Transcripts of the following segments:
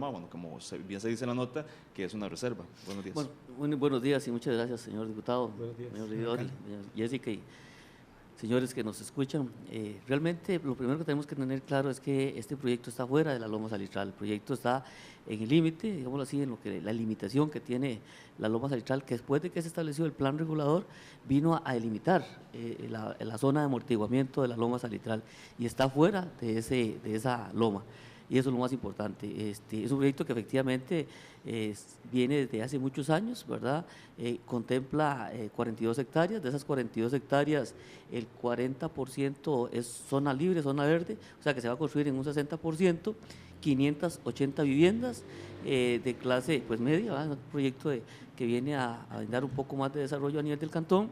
loma, bueno, como bien se dice en la nota, que es una reserva. Buenos días. Bueno, buenos días y muchas gracias, señor diputado, señor regidor, y Jessica y señores que nos escuchan. Realmente lo primero que tenemos que tener claro es que este proyecto está fuera de la loma salitral. El proyecto está en el límite, digámoslo así, en lo que la limitación que tiene la loma salitral, que después de que se estableció el plan regulador vino a delimitar la zona de amortiguamiento de la loma salitral y está fuera de esa loma. Y eso es lo más importante. Es un proyecto que efectivamente viene desde hace muchos años, ¿verdad? Contempla 42 hectáreas, de esas 42 hectáreas el 40% es zona libre, zona verde, o sea que se va a construir en un 60%, 580 viviendas de clase pues media, ¿verdad? Un proyecto que viene a dar un poco más de desarrollo a nivel del cantón,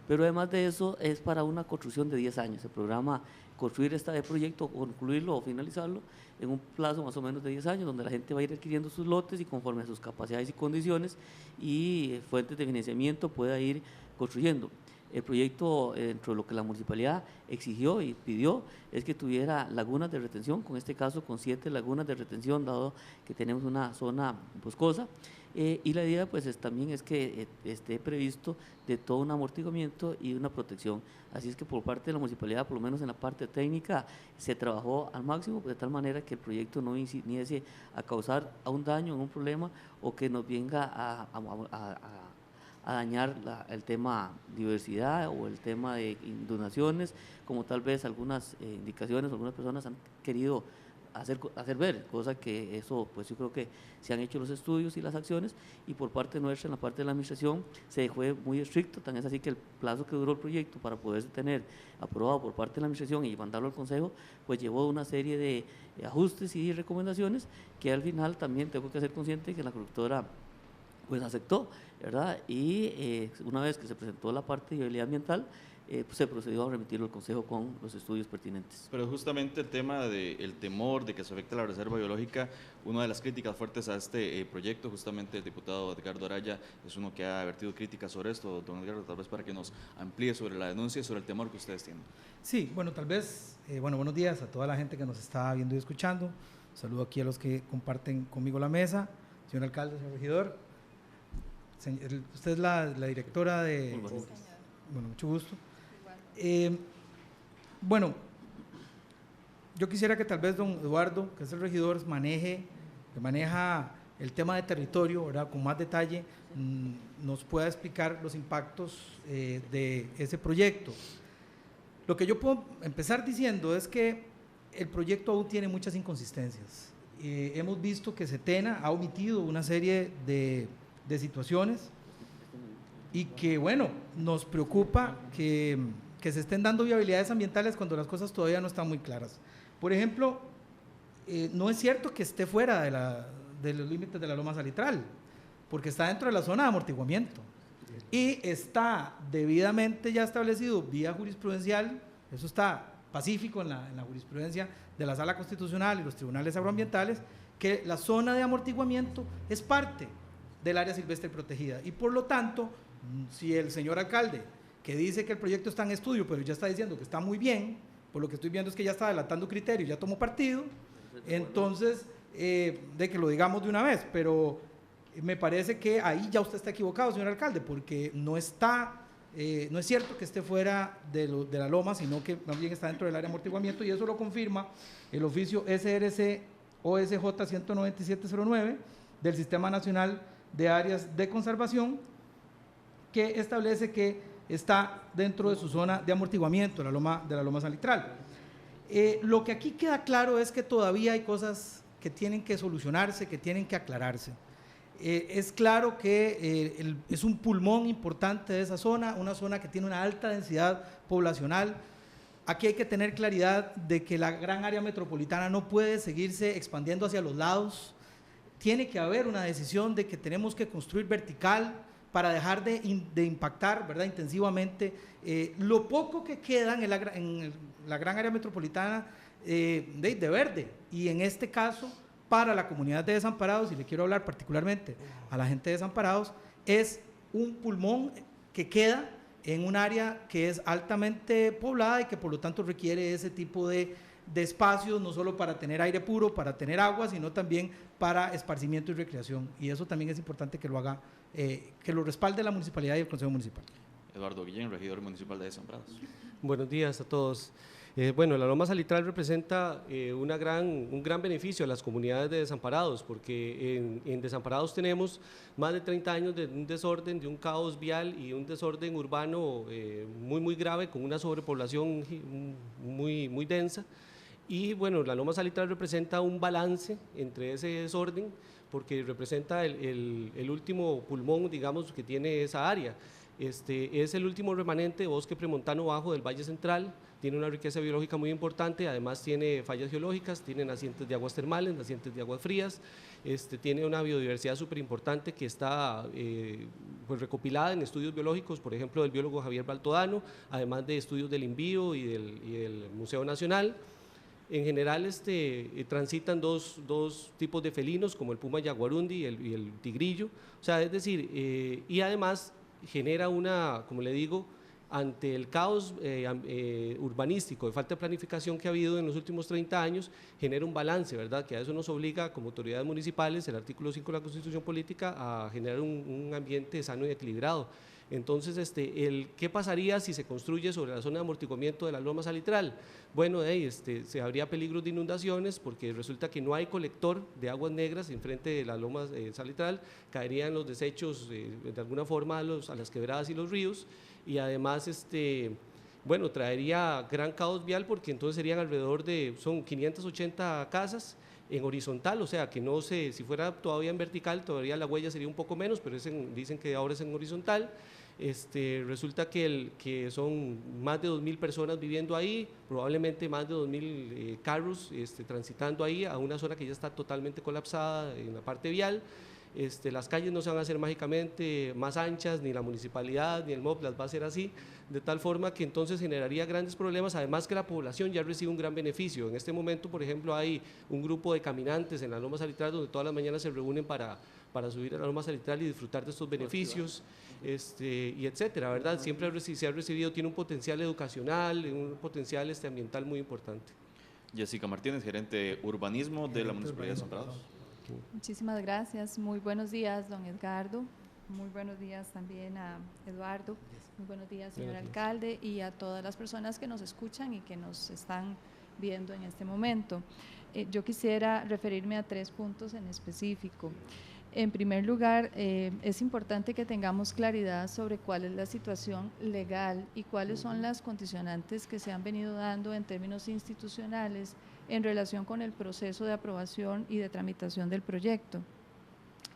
pero además de eso es para una construcción de 10 años. El programa construir este proyecto, concluirlo o finalizarlo en un plazo más o menos de 10 años, donde la gente va a ir adquiriendo sus lotes y conforme a sus capacidades y condiciones y fuentes de financiamiento pueda ir construyendo. El proyecto, dentro de lo que la municipalidad exigió y pidió, es que tuviera lagunas de retención, con este caso con 7 lagunas de retención, dado que tenemos una zona boscosa. Y la idea pues también es que esté previsto de todo un amortiguamiento y una protección. Así es que por parte de la municipalidad, por lo menos en la parte técnica, se trabajó al máximo de tal manera que el proyecto no viniese a causar un daño, un problema o que nos venga a dañar el tema diversidad o el tema de inundaciones, como tal vez algunas indicaciones, algunas personas han querido hacer ver, cosa que eso, pues yo creo que se han hecho los estudios y las acciones, y por parte nuestra, en la parte de la administración, se fue muy estricto, tan es así que el plazo que duró el proyecto para poderse tener aprobado por parte de la administración y mandarlo al Consejo, pues llevó una serie de ajustes y recomendaciones que al final también tengo que ser consciente que la constructora pues aceptó, ¿verdad? Y una vez que se presentó la parte de viabilidad ambiental, pues se procedió a remitirlo al Consejo con los estudios pertinentes. Pero justamente el tema del temor de que se afecte la reserva biológica, una de las críticas fuertes a este proyecto, justamente el diputado Edgardo Araya es uno que ha vertido críticas sobre esto. Don Edgardo, tal vez para que nos amplíe sobre la denuncia y sobre el temor que ustedes tienen. Sí, bueno, tal vez, buenos días a toda la gente que nos está viendo y escuchando. Saludo aquí a los que comparten conmigo la mesa, señor alcalde, señor regidor. Usted es la directora de... Bueno, mucho gusto. Bueno, yo quisiera que tal vez don Eduardo, que es el regidor, que maneja el tema de territorio, ¿verdad?, con más detalle, nos pueda explicar los impactos de ese proyecto. Lo que yo puedo empezar diciendo es que el proyecto aún tiene muchas inconsistencias. Hemos visto que Setena ha omitido una serie de situaciones y que, bueno, nos preocupa que se estén dando viabilidades ambientales cuando las cosas todavía no están muy claras. Por ejemplo, no es cierto que esté fuera de los límites de la loma salitral, porque está dentro de la zona de amortiguamiento y está debidamente ya establecido vía jurisprudencial, eso está pacífico en la jurisprudencia de la Sala Constitucional y los tribunales agroambientales, que la zona de amortiguamiento es parte del área silvestre protegida y por lo tanto, si el señor alcalde, que dice que el proyecto está en estudio, pero ya está diciendo que está muy bien, por lo que estoy viendo es que ya está adelantando criterios, ya tomó partido, entonces, de que lo digamos de una vez, pero me parece que ahí ya usted está equivocado, señor alcalde, porque no es cierto que esté fuera de la loma, sino que más bien está dentro del área de amortiguamiento, y eso lo confirma el oficio SRC OSJ 19709 del Sistema Nacional de Áreas de Conservación, que establece que está dentro de su zona de amortiguamiento de la loma salitral. Lo que aquí queda claro es que todavía hay cosas que tienen que solucionarse, que tienen que aclararse. Es claro que es un pulmón importante de esa zona, una zona que tiene una alta densidad poblacional. Aquí hay que tener claridad de que la gran área metropolitana no puede seguirse expandiendo hacia los lados. Tiene que haber una decisión de que tenemos que construir vertical para dejar de impactar, ¿verdad?, intensivamente lo poco que queda en la gran área metropolitana de verde, y en este caso para la comunidad de desamparados, y le quiero hablar particularmente a la gente de desamparados, es un pulmón que queda en un área que es altamente poblada y que por lo tanto requiere ese tipo de de espacios, no solo para tener aire puro, para tener agua, sino también para esparcimiento y recreación. Y eso también es importante que lo haga, que lo respalde la municipalidad y el Consejo Municipal. Eduardo Guillén, regidor municipal de Desamparados. Buenos días a todos. Bueno, la loma salitral representa un gran beneficio a las comunidades de desamparados, porque en desamparados tenemos más de 30 años de un desorden, de un caos vial y un desorden urbano muy grave, con una sobrepoblación muy densa. Y bueno, la loma salitral representa un balance entre ese desorden, porque representa el último pulmón, digamos, que tiene esa área. Es el último remanente de bosque premontano bajo del Valle Central, tiene una riqueza biológica muy importante, además tiene fallas geológicas, tiene nacientes de aguas termales, nacientes de aguas frías, tiene una biodiversidad súper importante que está pues recopilada en estudios biológicos, por ejemplo del biólogo Javier Baltodano, además de estudios del INVIO y del Museo Nacional. En general transitan dos tipos de felinos, como el puma yaguarundi y el tigrillo, o sea, es decir, y además genera como le digo, ante el caos urbanístico de falta de planificación que ha habido en los últimos 30 años, genera un balance, ¿verdad? Que a eso nos obliga como autoridades municipales, el artículo 5 de la Constitución Política, a generar un ambiente sano y equilibrado. Entonces, ¿qué pasaría si se construye sobre la zona de amortiguamiento de la loma salitral? Bueno, se habría peligros de inundaciones porque resulta que no hay colector de aguas negras enfrente de la loma salitral, caerían los desechos de alguna forma a las quebradas y los ríos, y además bueno, traería gran caos vial porque entonces serían son 580 casas en horizontal, o sea que no sé, si fuera todavía en vertical todavía la huella sería un poco menos, pero dicen que ahora es en horizontal. Resulta que son más de 2.000 personas viviendo ahí, probablemente más de 2.000 carros transitando ahí a una zona que ya está totalmente colapsada en la parte vial. Las calles no se van a hacer mágicamente más anchas, ni la municipalidad ni el MOP las va a hacer así, de tal forma que entonces generaría grandes problemas, además que la población ya recibe un gran beneficio. En este momento, por ejemplo, hay un grupo de caminantes en la loma salitral donde todas las mañanas se reúnen para subir a la loma salitral y disfrutar de estos beneficios, y etcétera, ¿verdad? Siempre se ha recibido, tiene un potencial educacional, un potencial ambiental muy importante. Jessica Martínez, gerente de urbanismo de la Municipalidad de Desamparados. Muchísimas gracias, muy buenos días, don Edgardo, muy buenos días también a Eduardo, muy buenos días, señor alcalde, y a todas las personas que nos escuchan y que nos están viendo en este momento. Yo quisiera referirme a 3 puntos en específico. En primer lugar, es importante que tengamos claridad sobre cuál es la situación legal y cuáles son las condicionantes que se han venido dando en términos institucionales en relación con el proceso de aprobación y de tramitación del proyecto.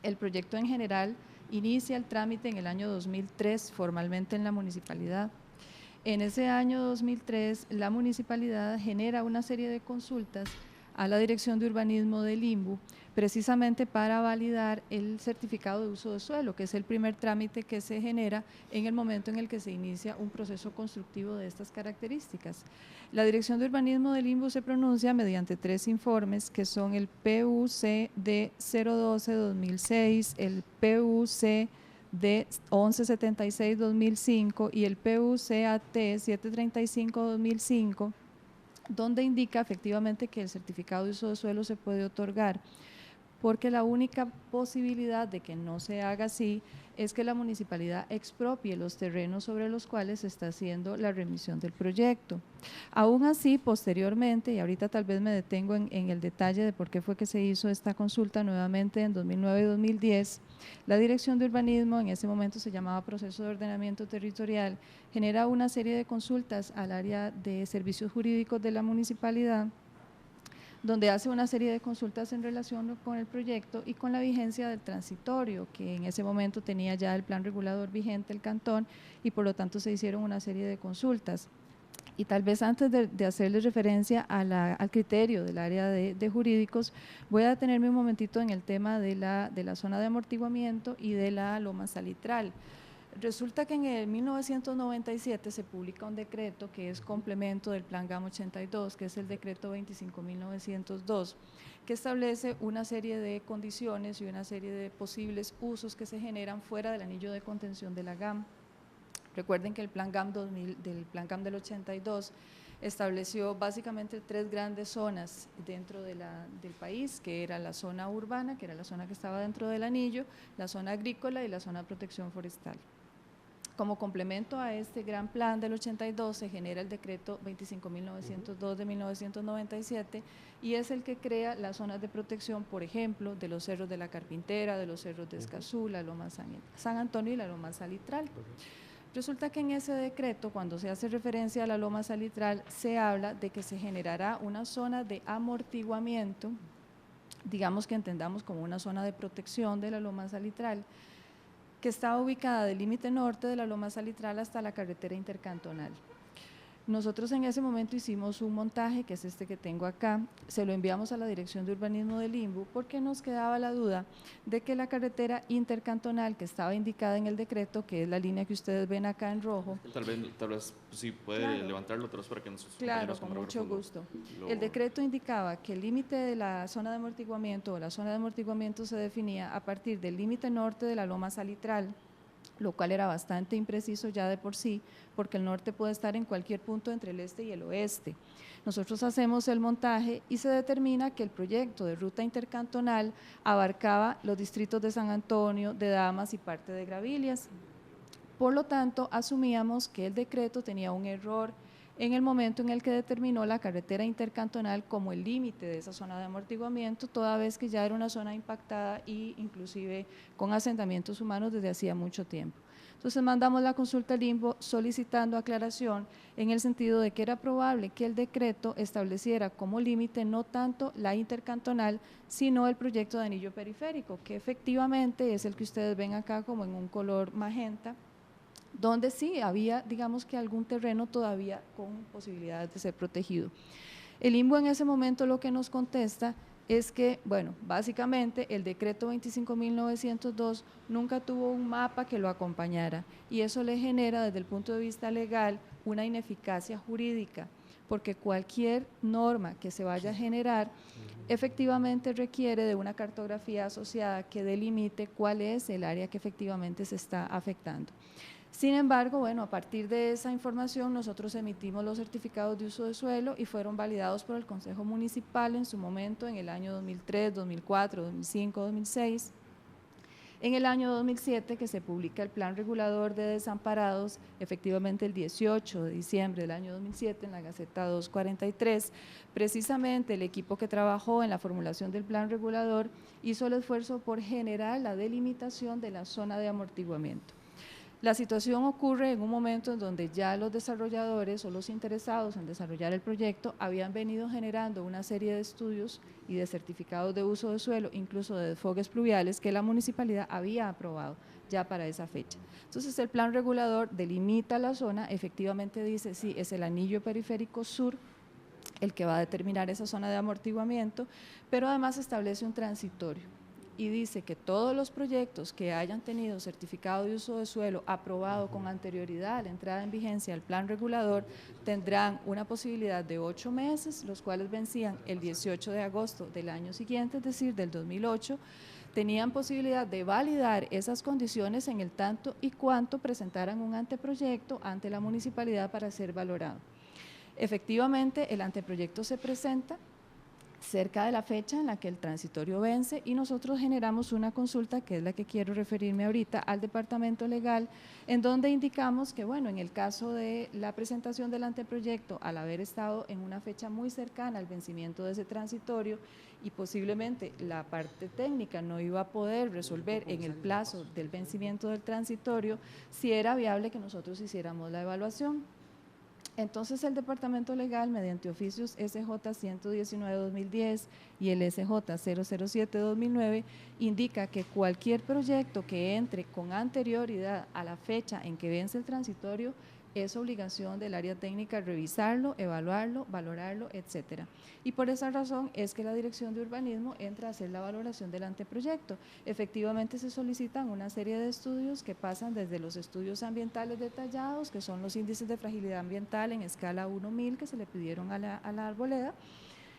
El proyecto en general inicia el trámite en el año 2003 formalmente en la municipalidad. En ese año 2003 la municipalidad genera una serie de consultas a la Dirección de Urbanismo del INVU precisamente para validar el certificado de uso de suelo, que es el primer trámite que se genera en el momento en el que se inicia un proceso constructivo de estas características. La Dirección de Urbanismo del INVU se pronuncia mediante 3 informes, que son el PUC de 012-2006, el PUC de 1176-2005 y el PUC-AT 735-2005, donde indica efectivamente que el certificado de uso de suelo se puede otorgar, porque la única posibilidad de que no se haga así es que la municipalidad expropie los terrenos sobre los cuales se está haciendo la remisión del proyecto. Aún así, posteriormente, y ahorita tal vez me detengo en el detalle de por qué fue que se hizo esta consulta nuevamente en 2009 y 2010, la Dirección de Urbanismo, en ese momento se llamaba Proceso de Ordenamiento Territorial, genera una serie de consultas al área de servicios jurídicos de la municipalidad, donde hace una serie de consultas en relación con el proyecto y con la vigencia del transitorio, que en ese momento tenía ya el plan regulador vigente el cantón, y por lo tanto se hicieron una serie de consultas. Y tal vez antes de hacerles referencia al criterio del área de jurídicos, voy a detenerme un momentito en el tema de la zona de amortiguamiento y de la loma salitral. Resulta que en el 1997 se publica un decreto que es complemento del Plan GAM 82, que es el decreto 25.902, que establece una serie de condiciones y una serie de posibles usos que se generan fuera del anillo de contención de la GAM. Recuerden que el Plan GAM del 82 estableció básicamente 3 grandes zonas dentro del país, que era la zona urbana, que era la zona que estaba dentro del anillo, la zona agrícola y la zona de protección forestal. Como complemento a este gran plan del 82 se genera el decreto 25.902 de 1997 y es el que crea las zonas de protección, por ejemplo, de los cerros de la Carpintera, de los cerros de Escazú, la Loma San Antonio y la Loma Salitral. Resulta que en ese decreto, cuando se hace referencia a la Loma Salitral, se habla de que se generará una zona de amortiguamiento, digamos que entendamos como una zona de protección de la Loma Salitral, que estaba ubicada del límite norte de la Loma Salitral hasta la carretera intercantonal. Nosotros en ese momento hicimos un montaje, que es este que tengo acá, se lo enviamos a la Dirección de Urbanismo del INBU porque nos quedaba la duda de que la carretera intercantonal que estaba indicada en el decreto, que es la línea que ustedes ven acá en rojo. Tal vez sí puede levantarlo otra vez para que nos Claro, con mucho gusto. El decreto indicaba que el límite de la zona de amortiguamiento o la zona de amortiguamiento se definía a partir del límite norte de la Loma Salitral, lo cual era bastante impreciso ya de por sí, porque el norte puede estar en cualquier punto entre el este y el oeste. Nosotros hacemos el montaje y se determina que el proyecto de ruta intercantonal abarcaba los distritos de San Antonio, de Damas y parte de Gravilias. Por lo tanto, asumíamos que el decreto tenía un error en el momento en el que determinó la carretera intercantonal como el límite de esa zona de amortiguamiento, toda vez que ya era una zona impactada e inclusive con asentamientos humanos desde hacía mucho tiempo. Entonces mandamos la consulta al INBU solicitando aclaración en el sentido de que era probable que el decreto estableciera como límite no tanto la intercantonal, sino el proyecto de anillo periférico, que efectivamente es el que ustedes ven acá como en un color magenta, donde sí había, digamos que algún terreno todavía con posibilidades de ser protegido. El INBU en ese momento lo que nos contesta es que, bueno, básicamente el decreto 25.902 nunca tuvo un mapa que lo acompañara y eso le genera desde el punto de vista legal una ineficacia jurídica, porque cualquier norma que se vaya a generar efectivamente requiere de una cartografía asociada que delimite cuál es el área que efectivamente se está afectando. Sin embargo, bueno, a partir de esa información nosotros emitimos los certificados de uso de suelo y fueron validados por el Consejo Municipal en su momento en el año 2003, 2004, 2005, 2006. En el año 2007 que se publica el Plan Regulador de Desamparados, efectivamente el 18 de diciembre del año 2007 en la Gaceta 243, precisamente el equipo que trabajó en la formulación del Plan Regulador hizo el esfuerzo por generar la delimitación de la zona de amortiguamiento. La situación ocurre en un momento en donde ya los desarrolladores o los interesados en desarrollar el proyecto habían venido generando una serie de estudios y de certificados de uso de suelo, incluso de desfogues pluviales, que la municipalidad había aprobado ya para esa fecha. Entonces el plan regulador delimita la zona, efectivamente dice, sí, es el anillo periférico sur el que va a determinar esa zona de amortiguamiento, pero además establece un transitorio y dice que todos los proyectos que hayan tenido certificado de uso de suelo aprobado con anterioridad a la entrada en vigencia del plan regulador tendrán una posibilidad de 8 meses, los cuales vencían el 18 de agosto del año siguiente, es decir, del 2008, tenían posibilidad de validar esas condiciones en el tanto y cuanto presentaran un anteproyecto ante la municipalidad para ser valorado. Efectivamente, el anteproyecto se presenta cerca de la fecha en la que el transitorio vence y nosotros generamos una consulta, que es la que quiero referirme ahorita, al departamento legal, en donde indicamos que, bueno, en el caso de la presentación del anteproyecto, al haber estado en una fecha muy cercana al vencimiento de ese transitorio y posiblemente la parte técnica no iba a poder resolver en el plazo del vencimiento del transitorio, si era viable que nosotros hiciéramos la evaluación. Entonces el Departamento Legal, mediante oficios SJ 119-2010 y el SJ 007-2009, indica que cualquier proyecto que entre con anterioridad a la fecha en que vence el transitorio es obligación del área técnica revisarlo, evaluarlo, valorarlo, etcétera. Y por esa razón es que la Dirección de Urbanismo entra a hacer la valoración del anteproyecto. Efectivamente se solicitan una serie de estudios que pasan desde los estudios ambientales detallados, que son los índices de fragilidad ambiental en escala 1.000 que se le pidieron a la arboleda.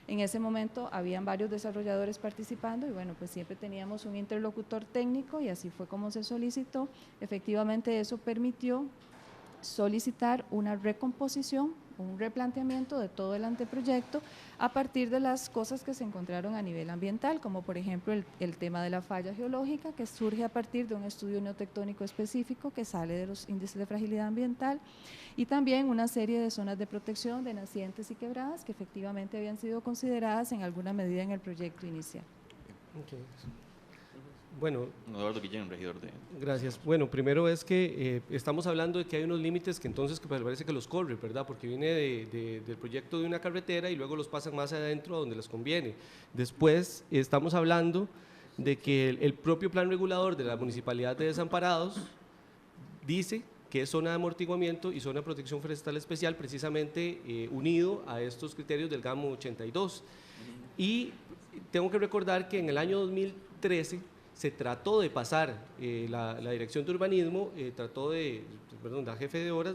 En ese momento habían varios desarrolladores participando y bueno, pues siempre teníamos un interlocutor técnico y así fue como se solicitó. Efectivamente eso permitió solicitar una recomposición un replanteamiento de todo el anteproyecto a partir de las cosas que se encontraron a nivel ambiental, como por ejemplo el tema de la falla geológica, que surge a partir de un estudio neotectónico específico que sale de los índices de fragilidad ambiental, y también una serie de zonas de protección de nacientes y quebradas que efectivamente habían sido consideradas en alguna medida en el proyecto inicial. Okay. Bueno, Eduardo Guillén, regidor de... Gracias. Bueno, primero es que estamos hablando de que hay unos límites que entonces que parece que los corre, ¿verdad? Porque viene del proyecto de una carretera y luego los pasan más adentro a donde les conviene. Después estamos hablando de que el propio plan regulador de la Municipalidad de Desamparados dice que es zona de amortiguamiento y zona de protección forestal especial, precisamente unido a estos criterios del GAMO 82. Y tengo que recordar que en el año 2013 se trató de pasar, la Dirección de Urbanismo la jefe de obras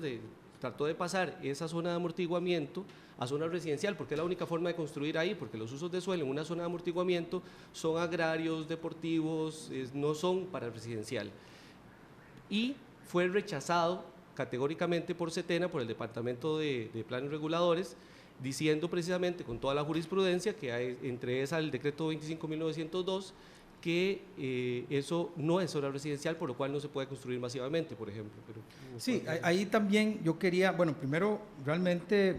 trató de pasar esa zona de amortiguamiento a zona residencial, porque es la única forma de construir ahí, porque los usos de suelo en una zona de amortiguamiento son agrarios, deportivos, no son para residencial. Y fue rechazado categóricamente por SETENA, por el Departamento de Planes Reguladores, diciendo precisamente con toda la jurisprudencia, que hay, entre esa el decreto 25.902, que eso no es zona residencial, por lo cual no se puede construir masivamente, por ejemplo. Pero, sí, ahí también yo quería, bueno, primero realmente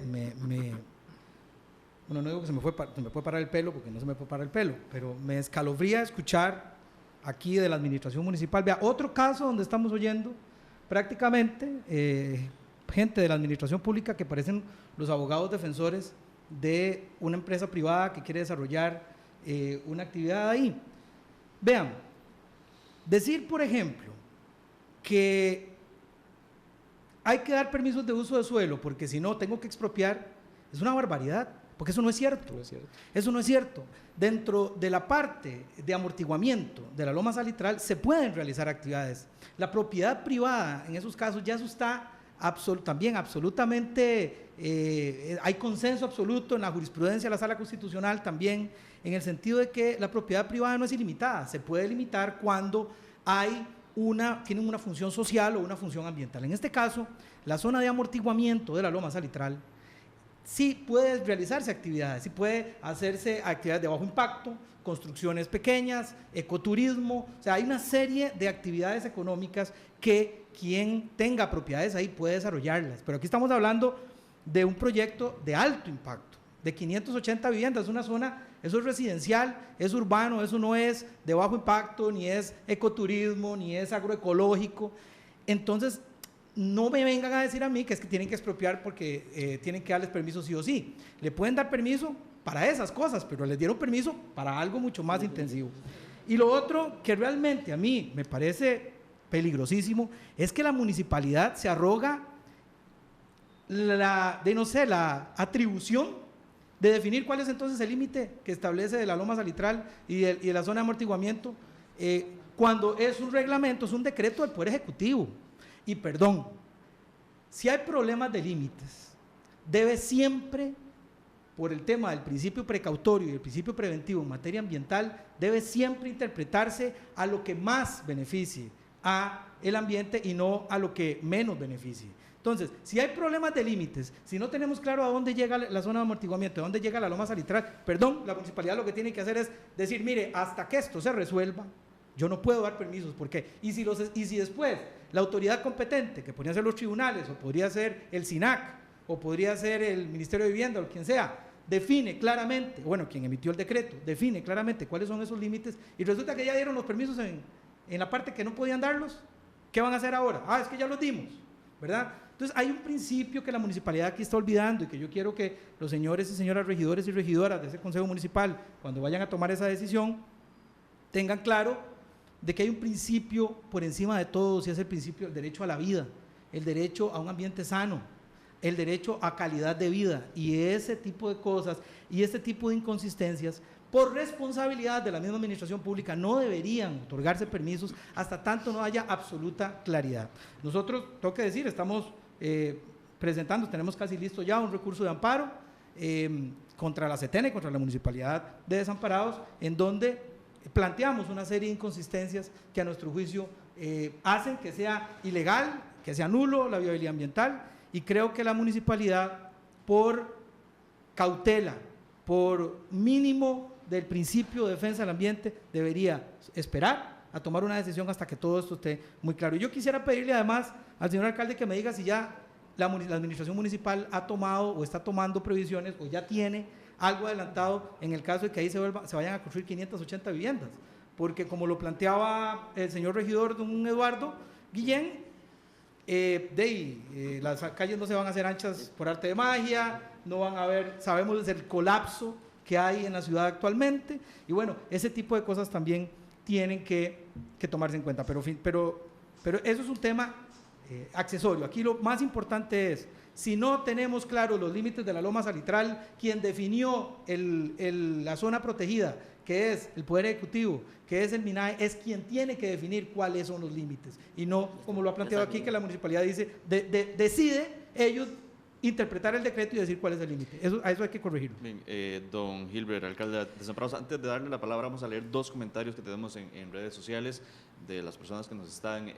bueno, no digo que se me puede parar el pelo, porque no se me puede parar el pelo, pero me escalofría escuchar aquí de la administración municipal. Vea, otro caso donde estamos oyendo prácticamente gente de la administración pública que parecen los abogados defensores de una empresa privada que quiere desarrollar una actividad ahí. Vean, decir, por ejemplo, que hay que dar permisos de uso de suelo porque si no tengo que expropiar, es una barbaridad, porque eso no es cierto. No es cierto. Eso no es cierto. Dentro de la parte de amortiguamiento de la loma salitral se pueden realizar actividades. La propiedad privada, en esos casos, ya eso está también absolutamente, hay consenso absoluto en la jurisprudencia de la Sala Constitucional también, en el sentido de que la propiedad privada no es ilimitada, se puede limitar cuando tienen una función social o una función ambiental. En este caso, la zona de amortiguamiento de la loma salitral sí puede realizarse actividades, sí puede hacerse actividades de bajo impacto, construcciones pequeñas, ecoturismo, o sea, hay una serie de actividades económicas que quien tenga propiedades ahí puede desarrollarlas, pero aquí estamos hablando de un proyecto de alto impacto, de 580 viviendas, una zona, eso es residencial, es urbano, eso no es de bajo impacto, ni es ecoturismo, ni es agroecológico. Entonces, no me vengan a decir a mí que es que tienen que expropiar porque tienen que darles permiso sí o sí. Le pueden dar permiso para esas cosas, pero les dieron permiso para algo mucho más intensivo. Y lo otro que realmente a mí me parece peligrosísimo es que la municipalidad se arroga la atribución de definir cuál es entonces el límite que establece de la loma salitral y de la zona de amortiguamiento, cuando es un reglamento, es un decreto del Poder Ejecutivo. Y perdón, si hay problemas de límites, debe siempre, por el tema del principio precautorio y el principio preventivo en materia ambiental, debe siempre interpretarse a lo que más beneficie a el ambiente y no a lo que menos beneficie. Entonces, si hay problemas de límites, si no tenemos claro a dónde llega la zona de amortiguamiento, a dónde llega la loma salitral, perdón, la municipalidad lo que tiene que hacer es decir, mire, hasta que esto se resuelva, yo no puedo dar permisos. ¿Por qué? Y si después la autoridad competente, que podría ser los tribunales, o podría ser el SINAC, o podría ser el Ministerio de Vivienda, o quien sea, define claramente, bueno, quien emitió el decreto, define claramente cuáles son esos límites, y resulta que ya dieron los permisos en la parte que no podían darlos, ¿qué van a hacer ahora? Ah, es que ya los dimos, ¿verdad? Entonces hay un principio que la municipalidad aquí está olvidando y que yo quiero que los señores y señoras regidores y regidoras de ese Consejo Municipal, cuando vayan a tomar esa decisión, tengan claro de que hay un principio por encima de todos, y es el principio del derecho a la vida, el derecho a un ambiente sano, el derecho a calidad de vida, y ese tipo de cosas y este tipo de inconsistencias, por responsabilidad de la misma administración pública, no deberían otorgarse permisos hasta tanto no haya absoluta claridad. Nosotros, tengo que decir, estamos presentando, tenemos casi listo ya un recurso de amparo contra la SETENA y contra la Municipalidad de Desamparados, en donde planteamos una serie de inconsistencias que a nuestro juicio hacen que sea ilegal, que sea nulo la viabilidad ambiental, y creo que la municipalidad por cautela, por mínimo del principio de defensa del ambiente, debería esperar a tomar una decisión hasta que todo esto esté muy claro. Y yo quisiera pedirle además al señor alcalde que me diga si ya la administración municipal ha tomado o está tomando previsiones o ya tiene algo adelantado en el caso de que ahí se vayan a construir 580 viviendas, porque como lo planteaba el señor regidor don Eduardo Guillén, las calles no se van a hacer anchas por arte de magia, no van a haber, sabemos del colapso que hay en la ciudad actualmente, y bueno, ese tipo de cosas también tienen que tomarse en cuenta, pero eso es un tema accesorio. Aquí lo más importante es, si no tenemos claros los límites de la Loma Salitral, quien definió la zona protegida, que es el Poder Ejecutivo, que es el MINAE, es quien tiene que definir cuáles son los límites, y no, como lo ha planteado aquí, que la municipalidad dice, decide ellos interpretar el decreto y decir cuál es el límite. A eso hay que corregirlo. Bien, don Gilbert, alcalde de Desamparados, antes de darle la palabra vamos a leer dos comentarios que tenemos en redes sociales de las personas que nos están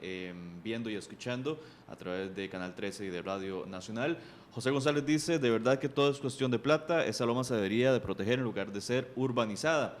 viendo y escuchando a través de Canal 13 y de Radio Nacional. José González dice, de verdad que todo es cuestión de plata, esa loma se debería de proteger en lugar de ser urbanizada.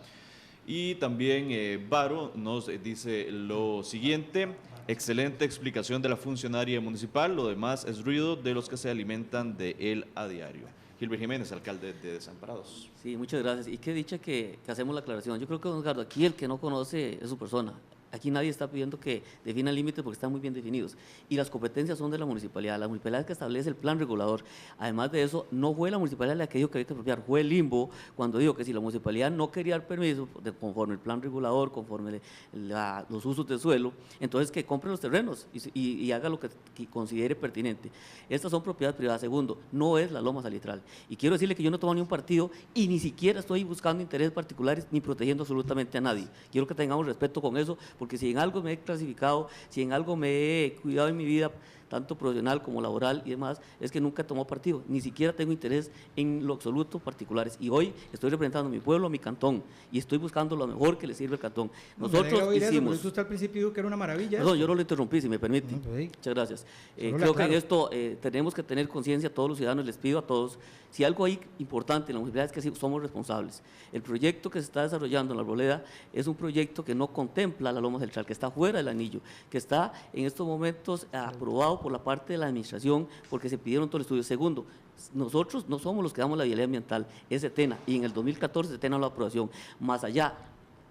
Y también Varo nos dice lo siguiente: excelente explicación de la funcionaria municipal, lo demás es ruido de los que se alimentan de él a diario. Gilbert Jiménez, alcalde de Desamparados. Sí, muchas gracias. Y qué dicha que hacemos la aclaración. Yo creo que, don Edgardo, aquí el que no conoce es su persona. Aquí nadie está pidiendo que definan límites porque están muy bien definidos. Y las competencias son de la municipalidad. La municipalidad es que establece el plan regulador. Además de eso, no fue la municipalidad la que dijo que había que expropiar, fue el Limbo cuando dijo que si la municipalidad no quería el permiso, conforme el plan regulador, conforme los usos del suelo, entonces que compre los terrenos y haga lo que considere pertinente. Estas son propiedades privadas. Segundo, no es la Loma Salitral. Y quiero decirle que yo no tomo ni un partido y ni siquiera estoy buscando intereses particulares ni protegiendo absolutamente a nadie. Quiero que tengamos respeto con eso, porque si en algo me he clasificado, si en algo me he cuidado en mi vida, tanto profesional como laboral y demás, es que nunca tomo partido, ni siquiera tengo interés en lo absoluto particulares. Y hoy estoy representando a mi pueblo, a mi cantón, y estoy buscando lo mejor que le sirve al cantón. Nosotros hicimos... Eso, usted al principio dijo que era una maravilla. No, yo no lo interrumpí, si me permite. No, pues, muchas gracias. Creo que en esto tenemos que tener conciencia, todos los ciudadanos, les pido a todos, si algo hay importante en la municipalidad es que somos responsables. El proyecto que se está desarrollando en La Arboleda es un proyecto que no contempla la Loma Salitral, que está fuera del anillo, que está en estos momentos aprobado por la parte de la administración porque se pidieron todo el estudio. Segundo, nosotros no somos los que damos la vialidad ambiental, es Setena, y en el 2014 Setena la aprobación. Más allá,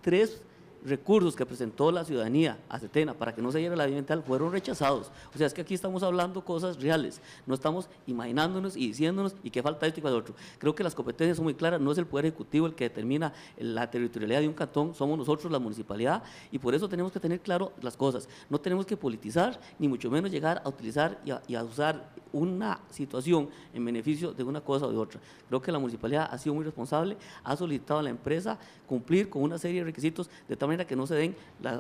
3 recursos que presentó la ciudadanía a Setena para que no se diera la vivienda ambiental fueron rechazados. O sea, es que aquí estamos hablando cosas reales, no estamos imaginándonos y diciéndonos y que falta esto y que falta otro. Creo que las competencias son muy claras, no es el Poder Ejecutivo el que determina la territorialidad de un cantón, somos nosotros la municipalidad, y por eso tenemos que tener claro las cosas. No tenemos que politizar, ni mucho menos llegar a utilizar y a usar una situación en beneficio de una cosa o de otra. Creo que la municipalidad ha sido muy responsable, ha solicitado a la empresa cumplir con una serie de requisitos de tal manera que no se den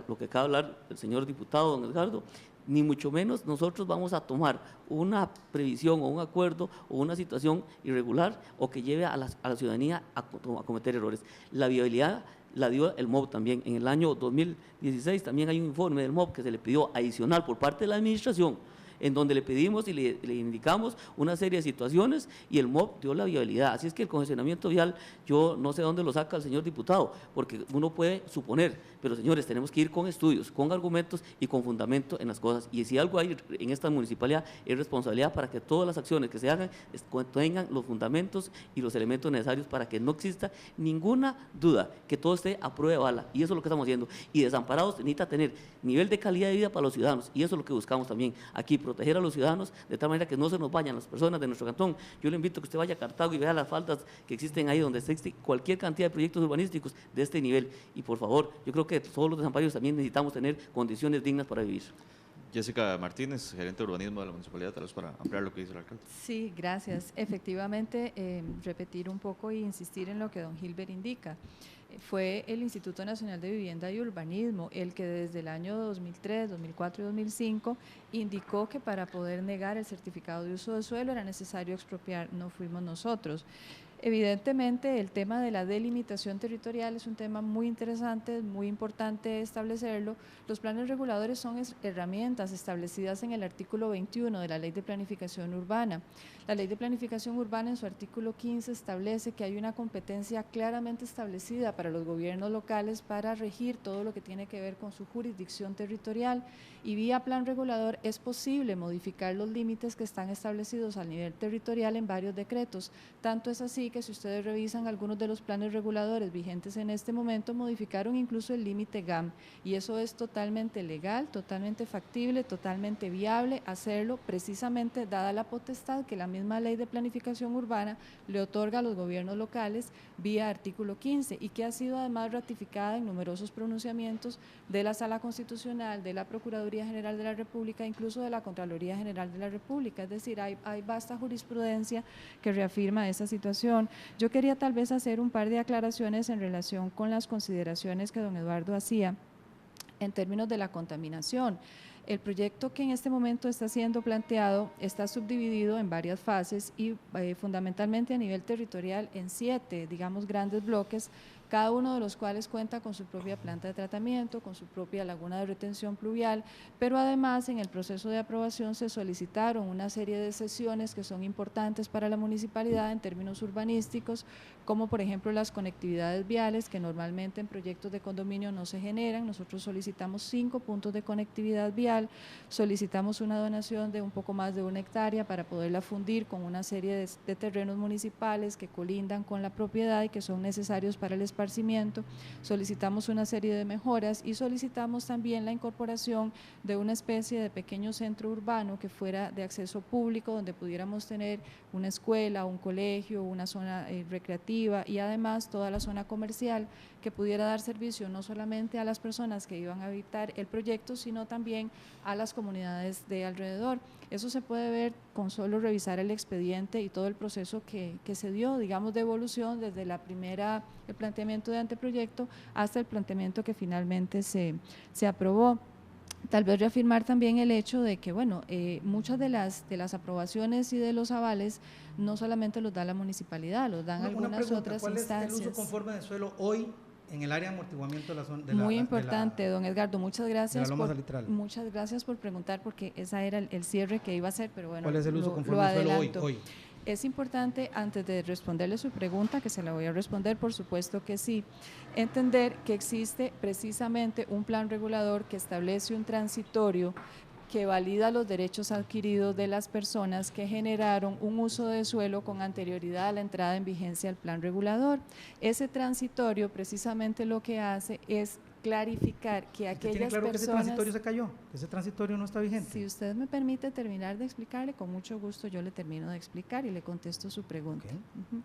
lo que acaba de hablar el señor diputado, don Edgardo, ni mucho menos nosotros vamos a tomar una previsión o un acuerdo o una situación irregular o que lleve a la ciudadanía a cometer errores. La viabilidad la dio el MOB también. En el año 2016 también hay un informe del MOB que se le pidió adicional por parte de la administración, en donde le pedimos y le indicamos una serie de situaciones y el MOB dio la viabilidad. Así es que el congestionamiento vial, yo no sé dónde lo saca el señor diputado, porque uno puede suponer, pero señores, tenemos que ir con estudios, con argumentos y con fundamento en las cosas. Y si algo hay en esta municipalidad es responsabilidad para que todas las acciones que se hagan tengan los fundamentos y los elementos necesarios para que no exista ninguna duda, que todo esté a prueba de bala. Y eso es lo que estamos haciendo. Y Desamparados necesita tener nivel de calidad de vida para los ciudadanos, y eso es lo que buscamos también aquí, proteger a los ciudadanos de tal manera que no se nos vayan las personas de nuestro cantón. Yo le invito a que usted vaya a Cartago y vea las faldas que existen ahí, donde existe cualquier cantidad de proyectos urbanísticos de este nivel. Y por favor, yo creo que todos los desamparados también necesitamos tener condiciones dignas para vivir. Jessica Martínez, gerente de urbanismo de la municipalidad, tal vez para ampliar lo que dice el alcalde. Sí, gracias. Efectivamente, repetir un poco e insistir en lo que don Gilbert indica. Fue el Instituto Nacional de Vivienda y Urbanismo el que desde el año 2003, 2004 y 2005 indicó que para poder negar el certificado de uso de suelo era necesario expropiar, no fuimos nosotros. Evidentemente, el tema de la delimitación territorial es un tema muy interesante, muy importante establecerlo. Los planes reguladores son herramientas establecidas en el artículo 21 de la Ley de Planificación Urbana. La Ley de Planificación Urbana en su artículo 15 establece que hay una competencia claramente establecida para los gobiernos locales para regir todo lo que tiene que ver con su jurisdicción territorial, y vía plan regulador es posible modificar los límites que están establecidos a nivel territorial en varios decretos. Tanto es así que si ustedes revisan algunos de los planes reguladores vigentes en este momento, modificaron incluso el límite GAM, y eso es totalmente legal, totalmente factible, totalmente viable hacerlo, precisamente dada la potestad que la misma Ley de Planificación Urbana le otorga a los gobiernos locales vía artículo 15, y que ha sido además ratificada en numerosos pronunciamientos de la Sala Constitucional, de la Procuraduría General de la República, incluso de la Contraloría General de la República. Es decir, hay vasta jurisprudencia que reafirma esa situación. Yo quería tal vez hacer un par de aclaraciones en relación con las consideraciones que don Eduardo hacía en términos de la contaminación. El proyecto que en este momento está siendo planteado está subdividido en varias fases y fundamentalmente a nivel territorial en 7, digamos, grandes bloques, cada uno de los cuales cuenta con su propia planta de tratamiento, con su propia laguna de retención pluvial, pero además en el proceso de aprobación se solicitaron una serie de sesiones que son importantes para la municipalidad en términos urbanísticos, como por ejemplo las conectividades viales, que normalmente en proyectos de condominio no se generan. Nosotros solicitamos 5 puntos de conectividad vial, solicitamos una donación de un poco más de 1 hectárea para poderla fundir con una serie de terrenos municipales que colindan con la propiedad y que son necesarios para el esparcimiento. Solicitamos una serie de mejoras y solicitamos también la incorporación de una especie de pequeño centro urbano que fuera de acceso público, donde pudiéramos tener una escuela, un colegio, una zona recreativa y además toda la zona comercial que pudiera dar servicio no solamente a las personas que iban a habitar el proyecto, sino también a las comunidades de alrededor. Eso se puede ver con solo revisar el expediente y todo el proceso que se dio, digamos, de evolución desde el planteamiento de anteproyecto hasta el planteamiento que finalmente se aprobó. Tal vez reafirmar también el hecho de que, bueno, muchas de las aprobaciones y de los avales no solamente los da la municipalidad, los dan algunas otras instancias. ¿Cuál es el uso conforme de suelo hoy en el área de amortiguamiento de la zona? Muy importante, don Edgardo, muchas gracias por preguntar, porque ese era el cierre que iba a hacer, pero bueno, ¿cuál es el uso conforme de suelo hoy? Es importante, antes de responderle su pregunta, que se la voy a responder, por supuesto que sí, entender que existe precisamente un plan regulador que establece un transitorio que valida los derechos adquiridos de las personas que generaron un uso de suelo con anterioridad a la entrada en vigencia del plan regulador. Ese transitorio precisamente lo que hace es clarificar que aquellas claro personas… que ese transitorio se cayó, que ese transitorio no está vigente. Si usted me permite terminar de explicarle, con mucho gusto yo le termino de explicar y le contesto su pregunta. Okay.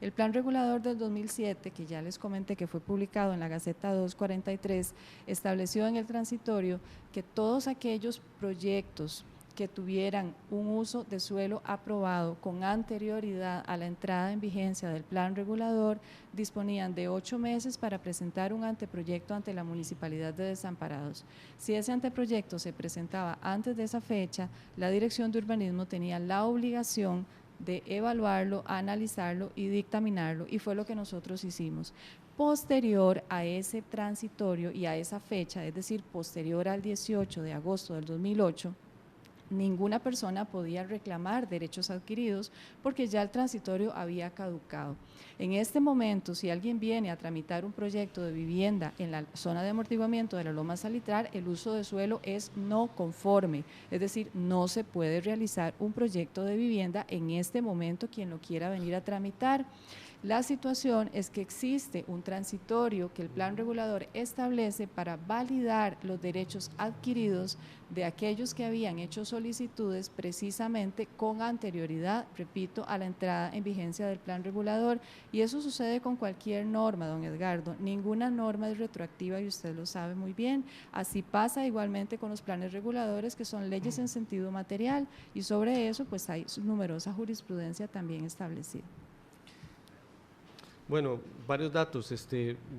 El plan regulador del 2007, que ya les comenté que fue publicado en la Gaceta 243, estableció en el transitorio que todos aquellos proyectos que tuvieran un uso de suelo aprobado con anterioridad a la entrada en vigencia del plan regulador disponían de 8 meses para presentar un anteproyecto ante la Municipalidad de Desamparados. Si ese anteproyecto se presentaba antes de esa fecha, la Dirección de Urbanismo tenía la obligación de evaluarlo, analizarlo y dictaminarlo, y fue lo que nosotros hicimos. Posterior a ese transitorio y a esa fecha, es decir, posterior al 18 de agosto del 2008, ninguna persona podía reclamar derechos adquiridos porque ya el transitorio había caducado. En este momento, si alguien viene a tramitar un proyecto de vivienda en la zona de amortiguamiento de la Loma Salitral, el uso de suelo es no conforme, es decir, no se puede realizar un proyecto de vivienda en este momento quien lo quiera venir a tramitar. La situación es que existe un transitorio que el plan regulador establece para validar los derechos adquiridos de aquellos que habían hecho solicitudes precisamente con anterioridad, repito, a la entrada en vigencia del plan regulador, y eso sucede con cualquier norma, don Edgardo. Ninguna norma es retroactiva y usted lo sabe muy bien. Así pasa igualmente con los planes reguladores, que son leyes en sentido material, y sobre eso pues hay numerosa jurisprudencia también establecida. Bueno, varios datos.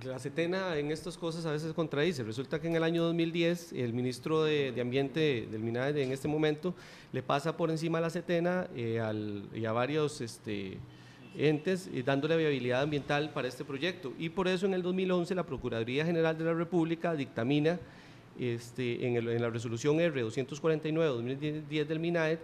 La CETENA en estas cosas a veces contradice. Resulta que en el año 2010 el ministro de Ambiente del MINADE en este momento le pasa por encima a la CETENA y a varios entes dándole viabilidad ambiental para este proyecto. Y por eso en el 2011 la Procuraduría General de la República dictamina en la resolución R249-2010 del MINAET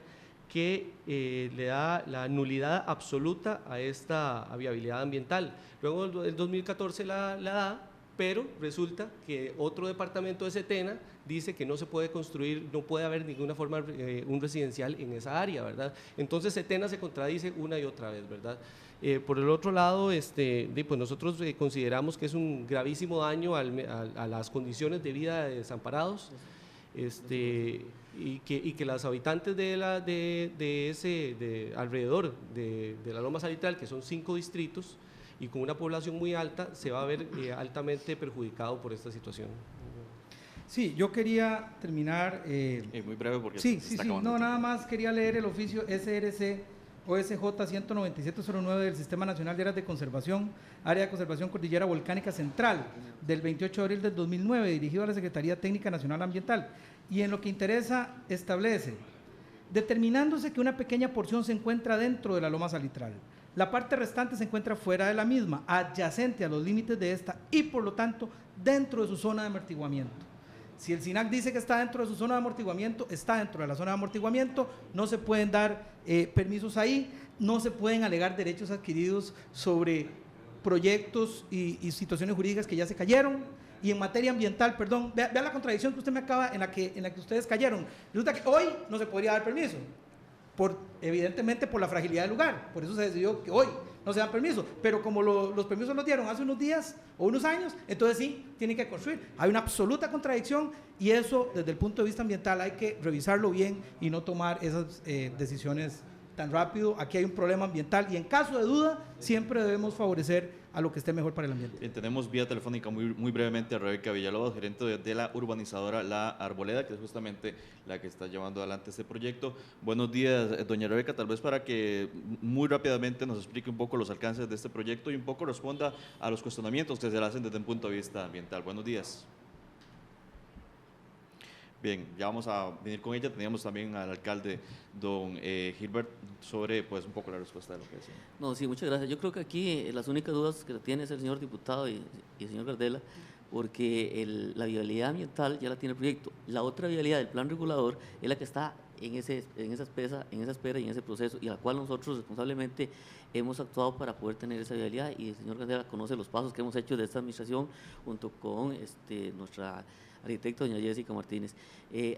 que le da la nulidad absoluta a esta viabilidad ambiental. Luego el 2014 la da, pero resulta que otro departamento de SETENA dice que no se puede construir, no puede haber ninguna forma un residencial en esa área, ¿verdad? Entonces SETENA se contradice una y otra vez, ¿verdad? Por el otro lado, pues nosotros consideramos que es un gravísimo daño a las condiciones de vida de desamparados, y que los habitantes alrededor de la Loma Salitral, que son 5 distritos y con una población muy alta, se va a ver altamente perjudicado por esta situación. Sí, yo quería terminar… muy breve porque sí, está sí, acabando. no, nada más quería leer el oficio SRC OSJ 19709 del Sistema Nacional de Áreas de Conservación, Área de Conservación Cordillera Volcánica Central, del 28 de abril del 2009, dirigido a la Secretaría Técnica Nacional Ambiental. Y en lo que interesa, establece: determinándose que una pequeña porción se encuentra dentro de la Loma Salitral, la parte restante se encuentra fuera de la misma, adyacente a los límites de esta y por lo tanto dentro de su zona de amortiguamiento. Si el SINAC dice que está dentro de su zona de amortiguamiento, está dentro de la zona de amortiguamiento, no se pueden dar permisos ahí, no se pueden alegar derechos adquiridos sobre proyectos y situaciones jurídicas que ya se cayeron. Y en materia ambiental, perdón, vea la contradicción que usted me acaba, en la que ustedes cayeron. Resulta que hoy no se podría dar permiso, evidentemente por la fragilidad del lugar, por eso se decidió que hoy no se dan permisos, pero como los permisos los dieron hace unos días o unos años, entonces sí, tienen que construir. Hay una absoluta contradicción y eso desde el punto de vista ambiental hay que revisarlo bien y no tomar esas decisiones tan rápido. Aquí hay un problema ambiental y en caso de duda siempre debemos favorecer a lo que esté mejor para el ambiente. Tenemos vía telefónica muy brevemente a Rebeca Villalobos, gerente de la urbanizadora La Arboleda, que es justamente la que está llevando adelante este proyecto. Buenos días, doña Rebeca, tal vez para que muy rápidamente nos explique un poco los alcances de este proyecto y un poco responda a los cuestionamientos que se le hacen desde un punto de vista ambiental. Buenos días. Bien, ya vamos a venir con ella. Teníamos también al alcalde, don Gilbert, sobre pues un poco la respuesta de lo que decía. No, sí, muchas gracias. Yo creo que aquí las únicas dudas que tiene es el señor diputado y el señor Gardela, porque la viabilidad ambiental ya la tiene el proyecto. La otra viabilidad del plan regulador es la que está en esa espera y en ese proceso, y a la cual nosotros responsablemente hemos actuado para poder tener esa viabilidad, y el señor Gardela conoce los pasos que hemos hecho de esta administración junto con nuestra arquitecta doña Jessica Martínez.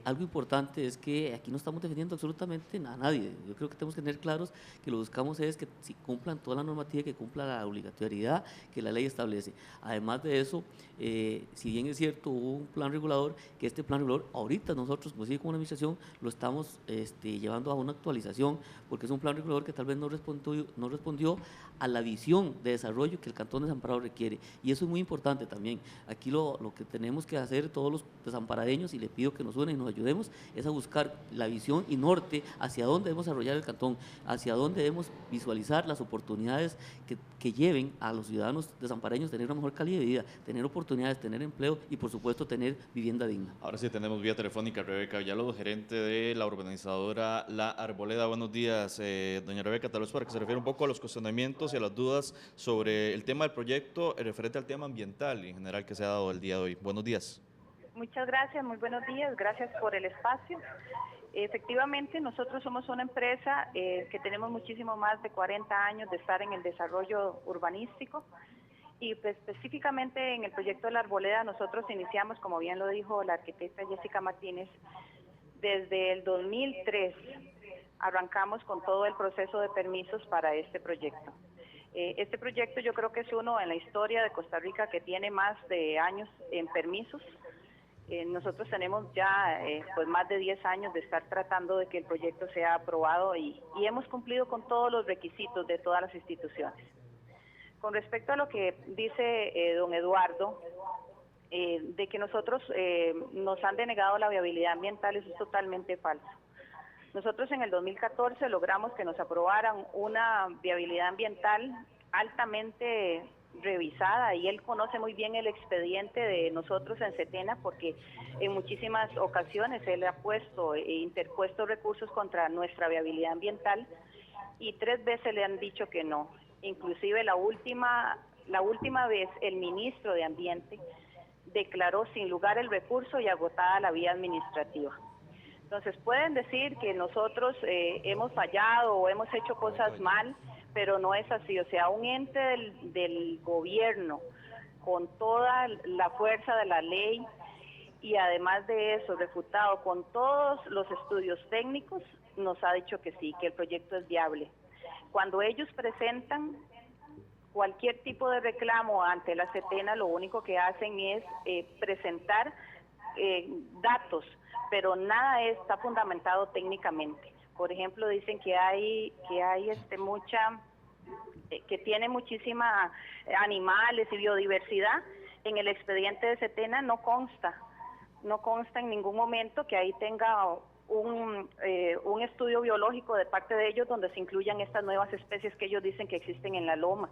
Algo importante es que aquí no estamos defendiendo absolutamente a nadie. Yo creo que tenemos que tener claros que lo que buscamos es que si cumplan toda la normativa, que cumpla la obligatoriedad que la ley establece. Además de eso, si bien es cierto, hubo un plan regulador, que este plan regulador ahorita nosotros, como como administración, lo estamos llevando a una actualización, porque es un plan regulador que tal vez no respondió a la visión de desarrollo que el Cantón de Desamparado requiere, y eso es muy importante también. Aquí lo que tenemos que hacer todos los desamparadeños, y le pido que nos unan y nos ayudemos, es a buscar la visión y norte hacia dónde debemos desarrollar el cantón, hacia dónde debemos visualizar las oportunidades que lleven a los ciudadanos desamparadeños tener una mejor calidad de vida, tener oportunidades, tener empleo y por supuesto tener vivienda digna. Ahora sí tenemos vía telefónica a Rebeca Villalobos, gerente de la urbanizadora La Arboleda. Buenos días, doña Rebeca, tal vez para que se refiera un poco a los cuestionamientos y a las dudas sobre el tema del proyecto referente al tema ambiental en general que se ha dado el día de hoy. Buenos días. Muchas gracias, muy buenos días, gracias por el espacio. Efectivamente, nosotros somos una empresa que tenemos muchísimo más de 40 años de estar en el desarrollo urbanístico, y pues, específicamente en el proyecto de La Arboleda nosotros iniciamos, como bien lo dijo la arquitecta Jessica Martínez, desde el 2003 arrancamos con todo el proceso de permisos para este proyecto. Este proyecto yo creo que es uno en la historia de Costa Rica que tiene más de años en permisos. Nosotros tenemos ya pues más de 10 años de estar tratando de que el proyecto sea aprobado y hemos cumplido con todos los requisitos de todas las instituciones. Con respecto a lo que dice don Eduardo, de que nosotros nos han denegado la viabilidad ambiental, eso es totalmente falso. Nosotros en el 2014 logramos que nos aprobaran una viabilidad ambiental altamente revisada, y él conoce muy bien el expediente de nosotros en SETENA, porque en muchísimas ocasiones él ha puesto e interpuesto recursos contra nuestra viabilidad ambiental y 3 veces le han dicho que no. Inclusive la última vez el ministro de Ambiente declaró sin lugar el recurso y agotada la vía administrativa. Entonces pueden decir que nosotros hemos fallado o hemos hecho cosas mal, pero no es así. O sea, un ente del gobierno con toda la fuerza de la ley y además de eso, refutado con todos los estudios técnicos, nos ha dicho que sí, que el proyecto es viable. Cuando ellos presentan cualquier tipo de reclamo ante la SETENA, lo único que hacen es presentar datos, pero nada está fundamentado técnicamente. Por ejemplo, dicen que que tiene muchísima animales y biodiversidad. En el expediente de SETENA no consta en ningún momento que ahí tenga un estudio biológico de parte de ellos donde se incluyan estas nuevas especies que ellos dicen que existen en la loma.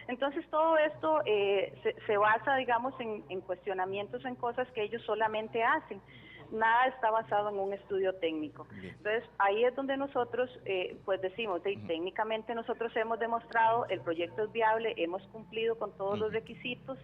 Entonces todo esto se basa, digamos, en cuestionamientos, en cosas que ellos solamente hacen. Nada está basado en un estudio técnico. Entonces ahí es donde nosotros pues decimos, técnicamente nosotros hemos demostrado, el proyecto es viable, hemos cumplido con todos los requisitos,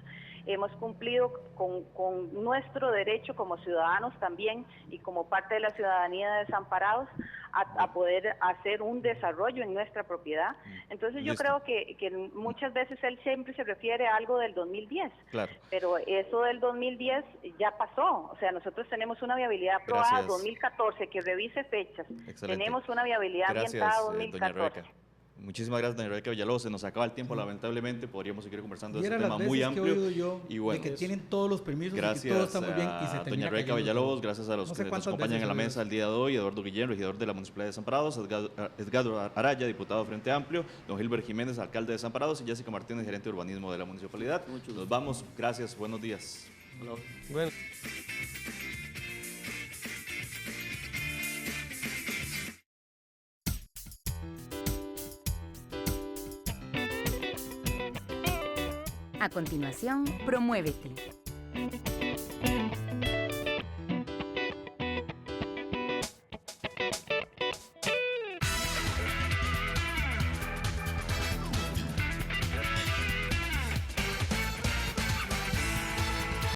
hemos cumplido con nuestro derecho como ciudadanos también y como parte de la ciudadanía de Desamparados a poder hacer un desarrollo en nuestra propiedad. Entonces yo creo que muchas veces él siempre se refiere a algo del 2010, claro, pero eso del 2010 ya pasó. O sea, nosotros tenemos una viabilidad aprobada 2014, que revise fechas. Excelente. Tenemos una viabilidad ambientada 2014. Muchísimas gracias, doña Rebeca Villalobos. Se nos acaba el tiempo, lamentablemente. Podríamos seguir conversando de este Era tema muy amplio. Que he oído yo y bueno, de que tienen todos los permisos gracias y que todo está muy bien y se doña Rebeca Villalobos, gracias a los que nos acompañan en la mesa el día de hoy, Eduardo Guillén, regidor de la Municipalidad de Desamparados, Edgardo Araya, diputado Frente Amplio, don Gilbert Jiménez, alcalde de Desamparados, y Jessica Martínez, gerente de urbanismo de la municipalidad. Nos vamos, gracias, buenos días. Bueno. A continuación, Promuévete.